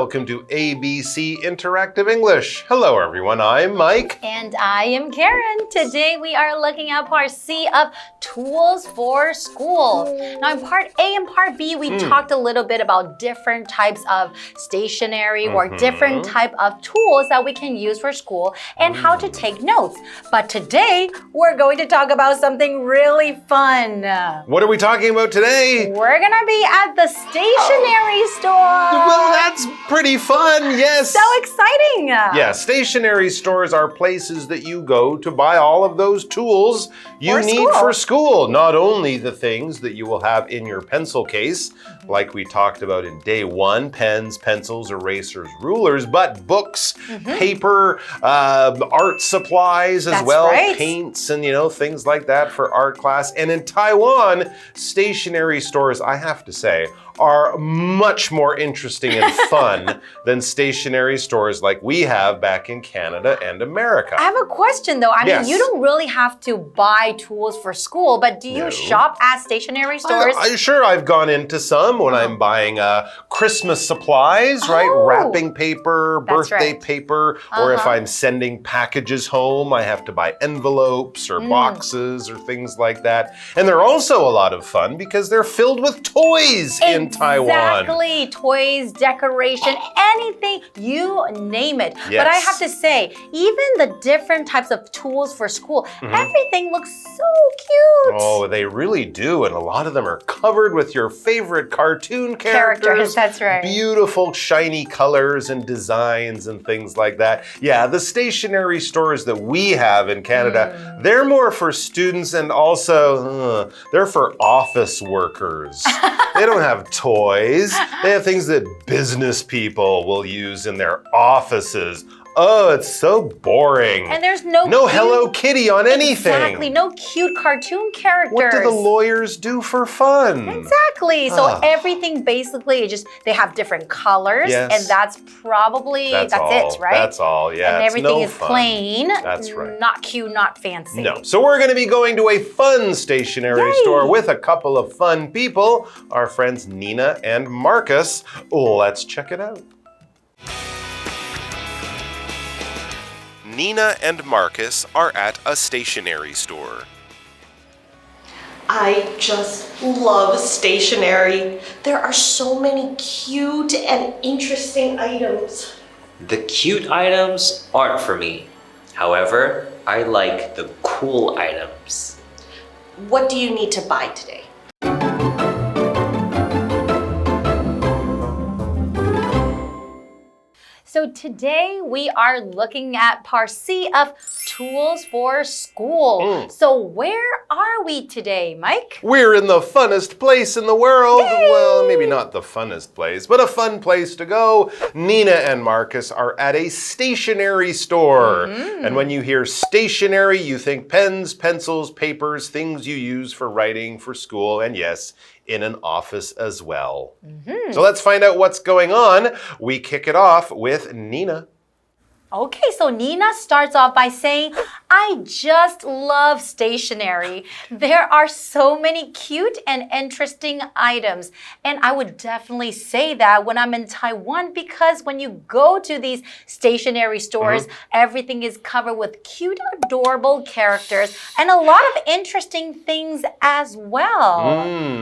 welcome to ABC Interactive English. Hello everyone, I'm Mike. And I am Karen. Today we are looking at part C of tools for school. Now in part A and part B, we talked a little bit about different types of stationery or different type of tools that we can use for school and how to take notes. But today, we're going to talk about something really fun. What are we talking about today? We're gonna be at the stationery store. Well, that's pretty fun, yes. So exciting. Yeah, stationery stores are places that you go to buy all of those tools you need for school. Not only the things that you will have in your pencil case, like we talked about in day one, pens, pencils, erasers, rulers, but books, paper, art supplies as well, paints and, things like that for art class. And in Taiwan, stationery stores, I have to say, are much more interesting and fun than stationery stores like we have back in Canada and America. I have a question though. I mean, you don't really have to buy tools for school, but do you shop at stationery stores? Sure, I've gone into some when I'm buying Christmas supplies, right? Wrapping paper, birthday paper, or if I'm sending packages home, I have to buy envelopes or boxes or things like that. And they're also a lot of fun because they're filled with toys in Taiwan. Exactly. Toys, decoration, anything, you name it. Yes. But I have to say, even the different types of tools for school, everything looks so cute. Oh, they really do. And a lot of them are covered with your favorite cartoon characters. That's right. Beautiful, shiny colors and designs and things like that. Yeah, the stationery stores that we have in Canada, they're more for students and also they're for office workers. They don't have toys. They have things that business people will use in their offices. Oh, it's so boring. And there's no Hello Kitty on anything. Exactly, no cute cartoon characters. What do the lawyers do for fun? Exactly. So everything basically they have different colors, and that's probably it, right? That's all. Yeah. And everything is fun. Plain. That's right. Not cute, not fancy. No. So we're going to be going to a fun stationery store with a couple of fun people, our friends Nina and Marcus. Let's check it out. Nina and Marcus are at a stationery store. I just love stationery. There are so many cute and interesting items. The cute items aren't for me. However, I like the cool items. What do you need to buy today? So today we are looking at part C of tools for school. So where are we today, Mike? We're in the funnest place in the world. Yay! Well, maybe not the funnest place, but a fun place to go. Nina and Marcus are at a stationery store. And when you hear stationery, you think pens, pencils, papers, things you use for writing for school, and yes, in an office as well. So let's find out what's going on. We kick it off with Nina. Okay, so Nina starts off by saying, I just love stationery. There are so many cute and interesting items. And I would definitely say that when I'm in Taiwan, because when you go to these stationery stores, everything is covered with cute, adorable characters and a lot of interesting things as well.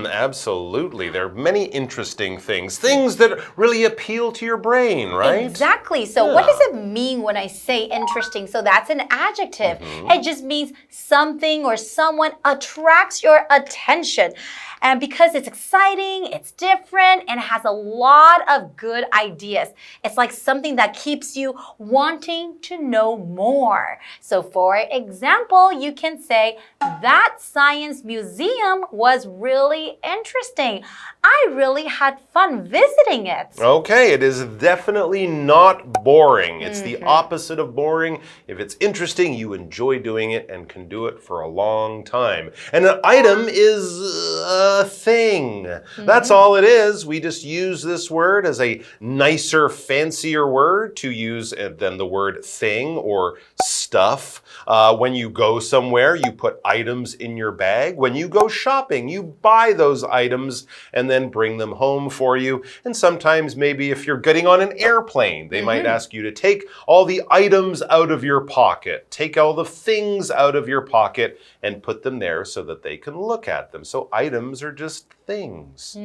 Absolutely. There are many interesting things that really appeal to your brain, right? Exactly. So what does it mean when I say interesting? So that's an adjective. It just means something or someone attracts your attention. And because it's exciting, it's different, and it has a lot of good ideas. It's like something that keeps you wanting to know more. So for example, you can say, that science museum was really interesting. I really had fun visiting it. Okay, it is definitely not boring. It's the opposite of boring. If it's interesting, you enjoy doing it and can do it for a long time. And an item is a thing. That's all it is. We just use this word as a nicer, fancier word to use than the word thing or stuff. When you go somewhere, you put items in your bag. When you go shopping, you buy those items and then bring them home for you. And sometimes maybe if you're getting on an airplane, they might ask you to take all the items out of your pocket, take all the things out of your pocket and put them there so that they can look at them. So items are just things.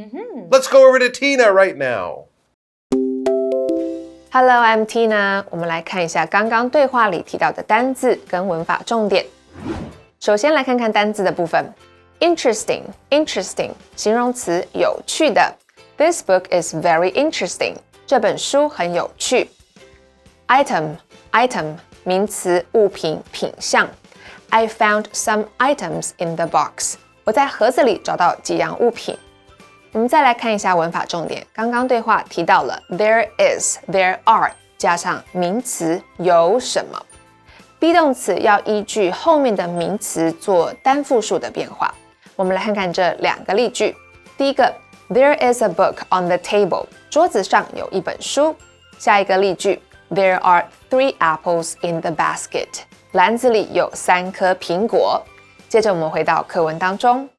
Let's go over to Tina right now. Hello, I'm Tina. 我们来看一下刚刚对话里提到的单字跟文法重点。首先来看看单字的部分。Interesting, interesting， 形容词，有趣的。This book is very interesting. 这本书很有趣。Item, item， 名词，物品，品项。I found some items in the box. 我在盒子里找到几样物品。我们再来看一下文法重点。刚刚对话提到了 there is, there are 加上名词有什么。be 动词要依据后面的名词做单复数的变化。我们来看看这两个例句。第一个 There is a book on the table. 桌子上有一本书。下一个例句 There are 3 apples in the basket. 篮子里有3颗苹果。接着我们回到课文当中。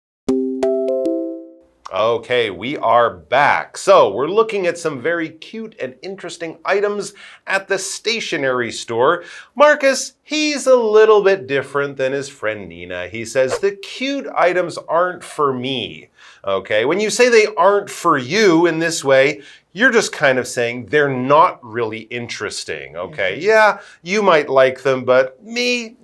Okay, we are back. So we're looking at some very cute and interesting items at the stationery store. Marcus, he's a little bit different than his friend Nina. He says the cute items aren't for me. Okay, when you say they aren't for you in this way, you're just kind of saying they're not really interesting, okay? Yeah, you might like them, but me,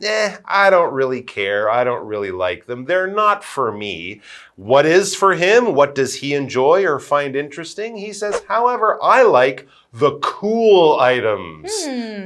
I don't really care. I don't really like them. They're not for me. What is for him? What does he enjoy or find interesting? He says, however, I like the cool items.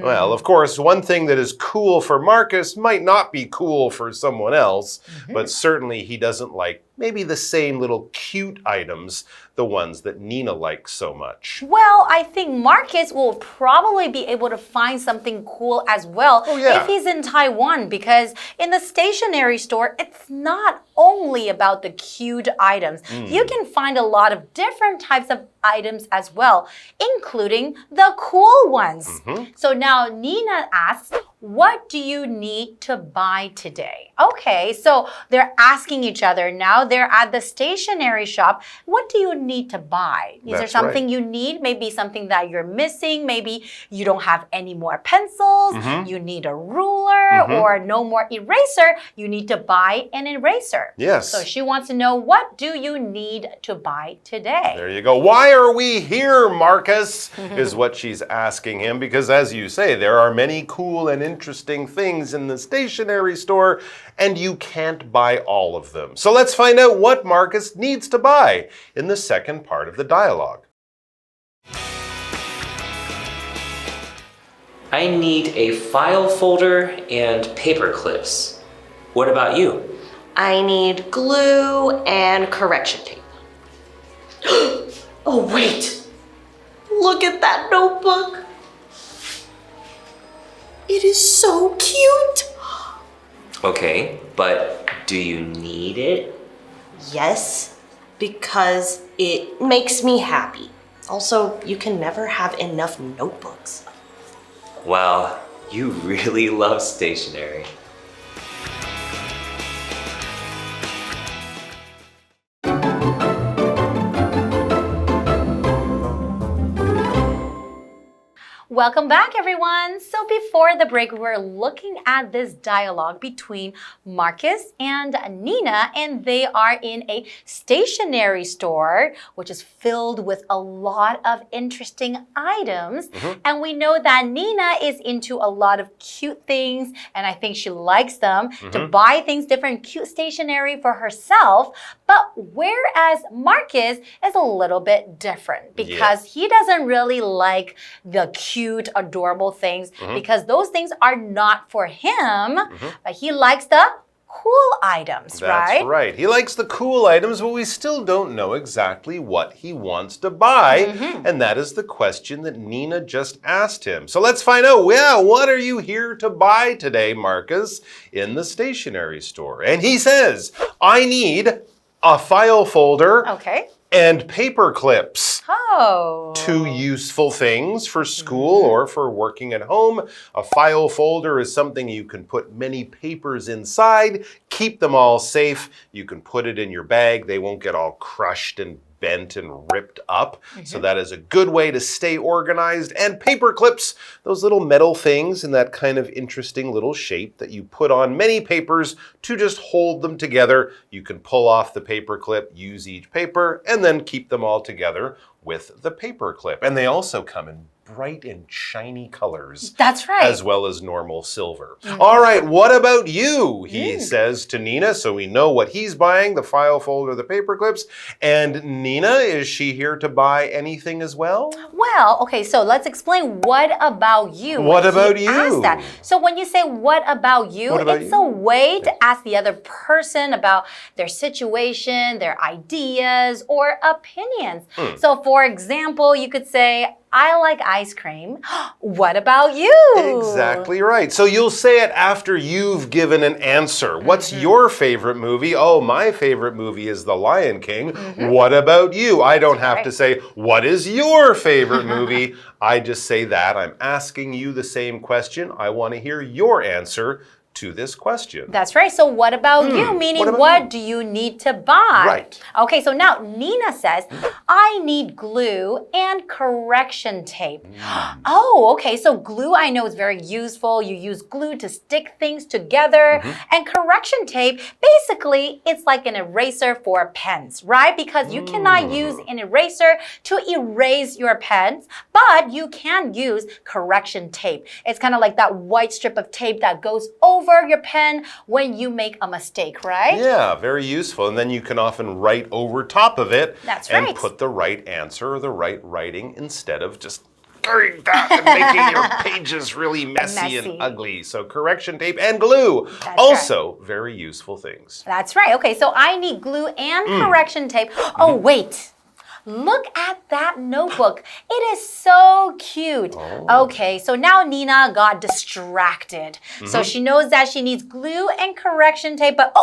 Well, of course, one thing that is cool for Marcus might not be cool for someone else, but certainly he doesn't like maybe the same little cute items, the ones that Nina likes so much. Well, I think Marcus will probably be able to find something cool as well if he's in Taiwan, because in the stationery store, it's not only about the cute items. You can find a lot of different types of items as well, including the cool ones. So now Nina asks, what do you need to buy today? Okay, so they're asking each other now. They're at the stationery shop. What do you need to buy? Is there something you need? Maybe something that you're missing. Maybe you don't have any more pencils. You need a ruler or no more eraser. You need to buy an eraser. Yes. So she wants to know, what do you need to buy today? There you go. Why are we here, Marcus? Is what she's asking him, because as you say, there are many cool and interesting things in the stationery store, and you can't buy all of them. So let's find out what Marcus needs to buy in the second part of the dialogue. I need a file folder and paper clips. What about you? I need glue and correction tape. Oh, wait. Look at that notebook. It is so cute. Okay, but do you need it? Yes, because it makes me happy. Also, you can never have enough notebooks. Wow, you really love stationery. Welcome back, everyone. So before the break, we were looking at this dialogue between Marcus and Nina, and they are in a stationery store, which is filled with a lot of interesting items. And we know that Nina is into a lot of cute things, and I think she likes them, to buy things, different cute stationery for herself. But whereas Marcus is a little bit different, because he doesn't really like the cute, adorable things, because those things are not for him, but he likes the cool items, right? That's right. He likes the cool items, but we still don't know exactly what he wants to buy. And that is the question that Nina just asked him. So let's find out, what are you here to buy today, Marcus, in the stationery store? And he says, I need a file folder and paper clips. Oh. 2 useful things for school or for working at home. A file folder is something you can put many papers inside, keep them all safe. You can put it in your bag. They won't get all crushed and bent and ripped up. So that is a good way to stay organized. And paper clips, those little metal things in that kind of interesting little shape that you put on many papers to just hold them together. You can pull off the paper clip, use each paper, and then keep them all together with the paper clip. And they also come in bright and shiny colors. That's right. As well as normal silver. All right, what about you? He says to Nina, so we know what he's buying, the file folder, the paper clips. And Nina, is she here to buy anything as well? Well, okay, so let's explain what about you. What about He you? asked that. So when you say what about you, it's a way to ask the other person about their situation, their ideas, or opinions. So for example, you could say, I like ice cream. What about you? Exactly right. So you'll say it after you've given an answer. What's your favorite movie? Oh, my favorite movie is The Lion King. What about you? I don't have to say, what is your favorite movie? I just say that. I'm asking you the same question. I want to hear your answer to this question. That's right. So what about you? Meaning what do you need to buy? Right. Okay, so now Nina says, I need glue and correction tape. Oh, okay. So glue I know is very useful. You use glue to stick things together. And correction tape, basically, it's like an eraser for pens, right? Because you cannot use an eraser to erase your pens, but you can use correction tape. It's kind of like that white strip of tape that goes over your pen when you make a mistake, right? Yeah, very useful. And then you can often write over top of it and right. put the right answer or the right writing instead of just doing that and making your pages really messy and ugly. So correction tape and glue, also very useful things. That's right. Okay, so I need glue and correction tape. Oh, wait. Look at that notebook. It is so cute. Okay, so now Nina got distracted. So she knows that she needs glue and correction tape, but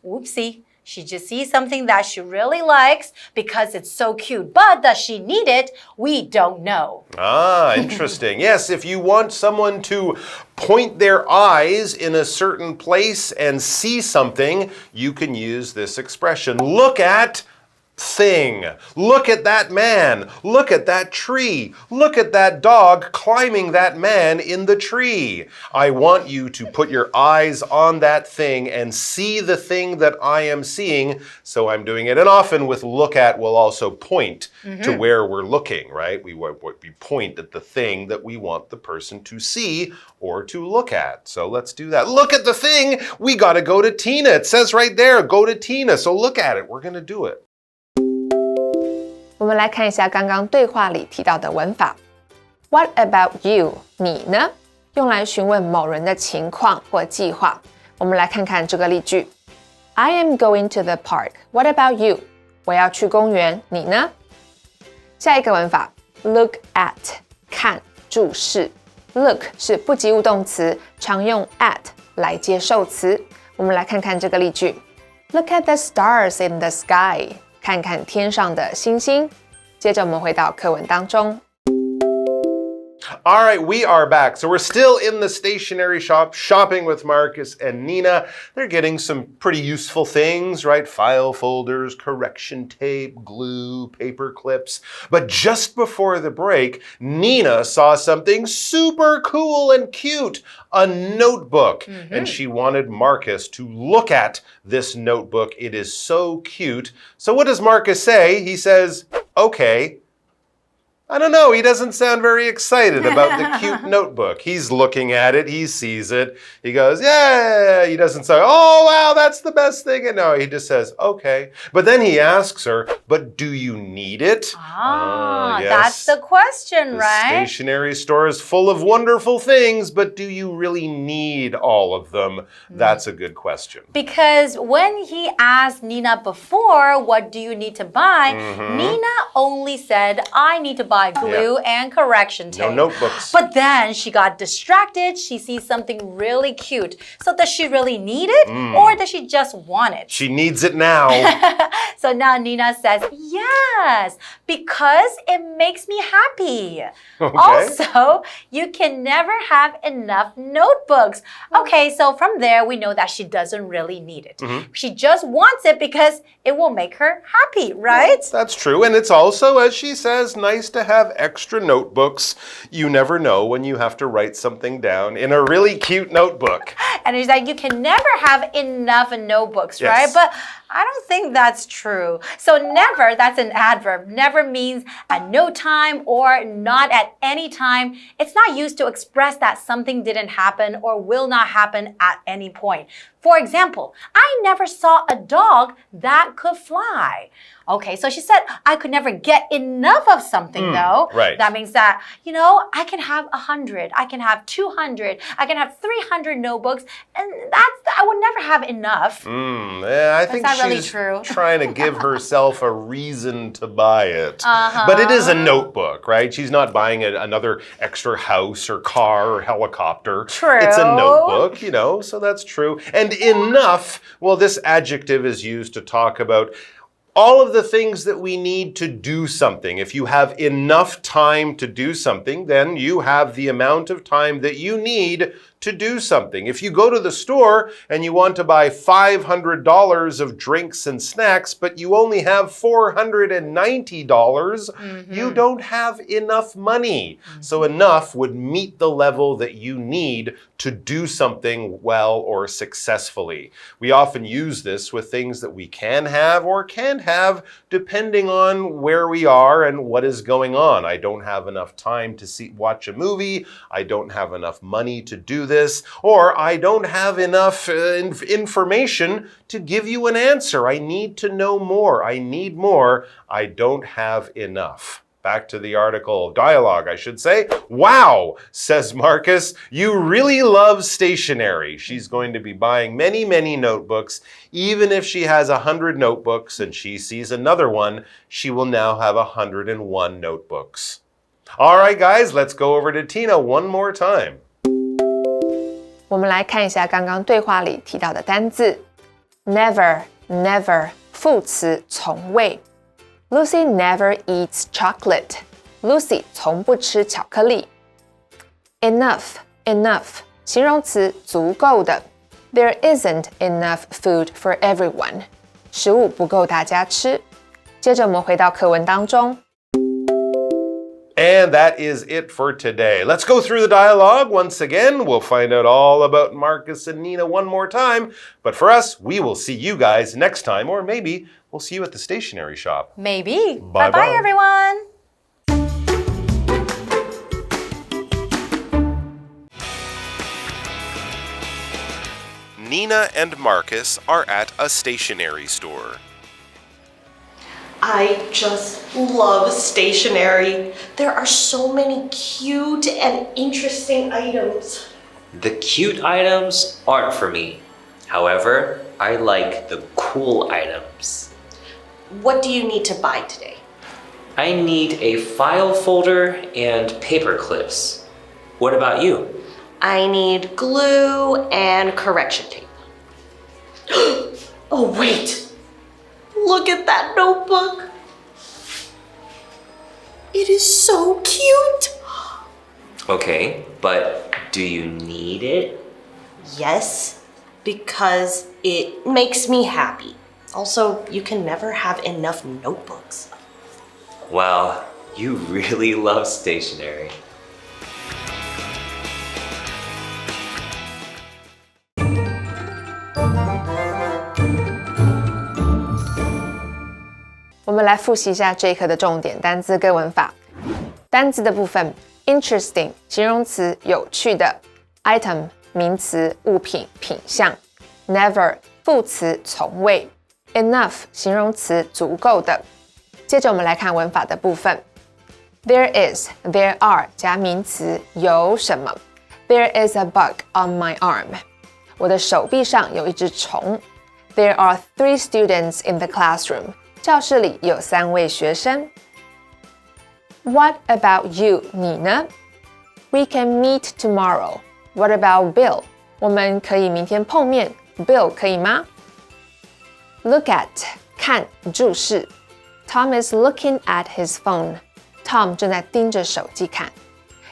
whoopsie. She just sees something that she really likes because it's so cute. But does she need it? We don't know. Ah, interesting. Yes, if you want someone to point their eyes in a certain place and see something, you can use this expression. Look at thing. Look at that man. Look at that tree. Look at that dog climbing that man in the tree. I want you to put your eyes on that thing and see the thing that I am seeing. So I'm doing it. And often with look at, we'll also point to where we're looking, right? We point at the thing that we want the person to see or to look at. So let's do that. Look at the thing. We got to go to Tina. It says right there, go to Tina. So look at it. We're going to do it. 我们来看一下刚刚对话里提到的文法。What about you？ 你呢？用来询问某人的情况或计划。我们来看看这个例句。I am going to the park. What about you？ 我要去公园，你呢？下一个文法 ，look at 看注视。Look 是不及物动词，常用 at 来接受词。我们来看看这个例句。Look at the stars in the sky. 看看天上的星星。接着我们回到课文当中。All right, we are back. So we're still in the stationery shop, shopping with Marcus and Nina. They're getting some pretty useful things, right? File folders, correction tape, glue, paper clips. But just before the break, Nina saw something super cool and cute, a notebook. And she wanted Marcus to look at this notebook. It is so cute. So what does Marcus say? He says, okay. I don't know, he doesn't sound very excited about the cute notebook. He's looking at it, he sees it, he goes, yeah, he doesn't say, oh wow, that's the best thing. And no, he just says, okay. But then he asks her, but do you need it? Yes. That's the question, right? The stationery store is full of wonderful things, but do you really need all of them? That's a good question. Because when he asked Nina before, what do you need to buy? Nina only said, I need to buy glue and correction tape. No notebooks. But then she got distracted. She sees something really cute. So does she really need it or does she just want it? She needs it now. So now Nina says, yeah, Yes, because it makes me happy. Okay. Also, you can never have enough notebooks. Okay, so from there, we know that she doesn't really need it. She just wants it because it will make her happy, right? That's true. And it's also, as she says, nice to have extra notebooks. You never know when you have to write something down in a really cute notebook. And it's like you can never have enough notebooks, Yes. right? But I don't think that's true. So never, that's an adverb. Never means at no time or not at any time. It's not used to express that something didn't happen or will not happen at any point. For example, I never saw a dog that could fly. Okay, so she said, I could never get enough of something though. Right. That means that, you know, I can have 100, I can have 200, I can have 300 notebooks, and I would never have enough. Yeah, I think not really she's true. trying to give herself a reason to buy it. But it is a notebook, right? She's not buying another extra house or car or helicopter. True. It's a notebook, you know, so that's true. And enough, well, this adjective is used to talk about all of the things that we need to do something. If you have enough time to do something, then you have the amount of time that you need to do something. If you go to the store and you want to buy $500 of drinks and snacks, but you only have $490, you don't have enough money. So enough would meet the level that you need to do something well or successfully. We often use this with things that we can have or can't have depending on where we are and what is going on. I don't have enough time to watch a movie. I don't have enough money to do this, or I don't have enough information to give you an answer. I need to know more. I need more. I don't have enough. Back to the article, dialogue, I should say. Wow, says Marcus, you really love stationery. She's going to be buying many, many notebooks. Even if she has 100 notebooks and she sees another one, she will now have 101 notebooks. All right, guys, let's go over to Tina one more time. 我们来看一下刚刚对话里提到的单字 never, never 副词从未 Lucy never eats chocolate. Lucy 从不吃巧克力 Enough, enough 形容词足够的 There isn't enough food for everyone. 食物不够大家吃接着我们回到课文当中And that is it for today. Let's go through the dialogue once again. We'll find out all about Marcus and Nina one more time. But for us, we will see you guys next time, or maybe we'll see you at the stationery shop. Maybe. Bye-bye. Bye-bye, everyone. Nina and Marcus are at a stationery store. I just love stationery. There are so many cute and interesting items. The cute items aren't for me. However, I like the cool items. What do you need to buy today? I need a file folder and paper clips. What about you? I need glue and correction tape. Oh, wait. Look at that notebook. It is so cute. Okay, but do you need it? Yes, because it makes me happy. Also, you can never have enough notebooks. Wow, you really love stationery.我们来复习一下这一课的重点单字跟文法。单字的部分 interesting 形容词有趣的 item 名词物品品项 never 副词从未 enough 形容词足够的。接着我们来看文法的部分 There is, there are 加名词有什么 There is a bug on my arm 我的手臂上有一只虫 There are 3 students in the classroom教室里有3位学生。What about you, 你呢 We can meet tomorrow. What about Bill? 我们可以明天碰面 Bill 可以吗 Look at 看注视 Tom is looking at his phone. Tom 正在盯着手机看。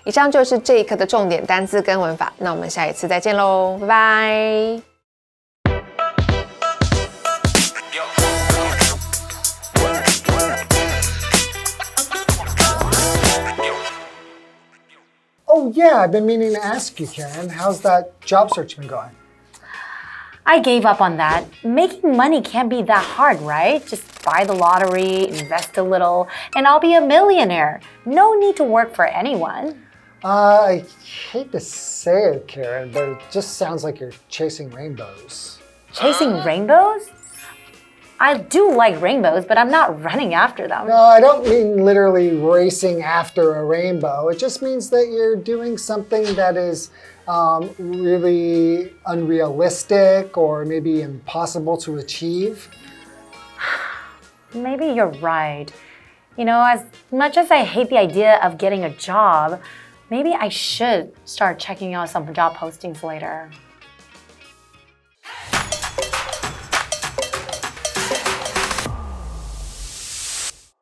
以上就是这一课的重点单字跟文法，那我们下一次再见喽，拜拜。Oh yeah, I've been meaning to ask you, Karen. How's that job search been going? I gave up on that. Making money can't be that hard, right? Just buy the lottery, invest a little, and I'll be a millionaire. No need to work for anyone. I hate to say it, Karen, but it just sounds like you're chasing rainbows. Chasing rainbows? I do like rainbows, but I'm not running after them. No, I don't mean literally racing after a rainbow. It just means that you're doing something that is really unrealistic or maybe impossible to achieve. Maybe you're right. You know, as much as I hate the idea of getting a job, maybe I should start checking out some job postings later.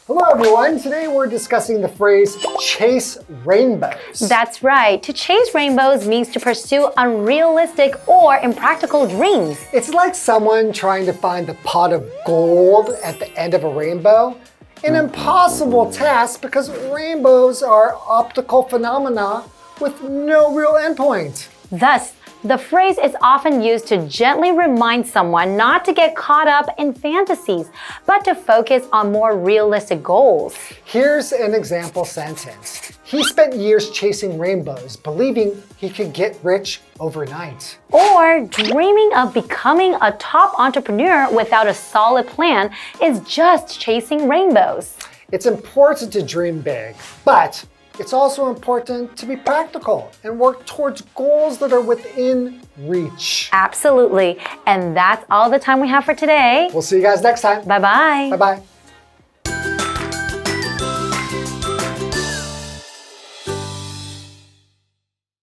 Hello everyone, today we're discussing the phrase chase rainbows. That's right. To chase rainbows means to pursue unrealistic or impractical dreams. It's like someone trying to find the pot of gold at the end of a rainbow. An impossible task because rainbows are optical phenomena with no real endpoint. Thus, the phrase is often used to gently remind someone not to get caught up in fantasies, but to focus on more realistic goals. Here's an example sentence. He spent years chasing rainbows, believing he could get rich overnight. Or dreaming of becoming a top entrepreneur without a solid plan is just chasing rainbows. It's important to dream big, but it's also important to be practical and work towards goals that are within reach. Absolutely. And that's all the time we have for today. We'll see you guys next time. Bye-bye. Bye-bye.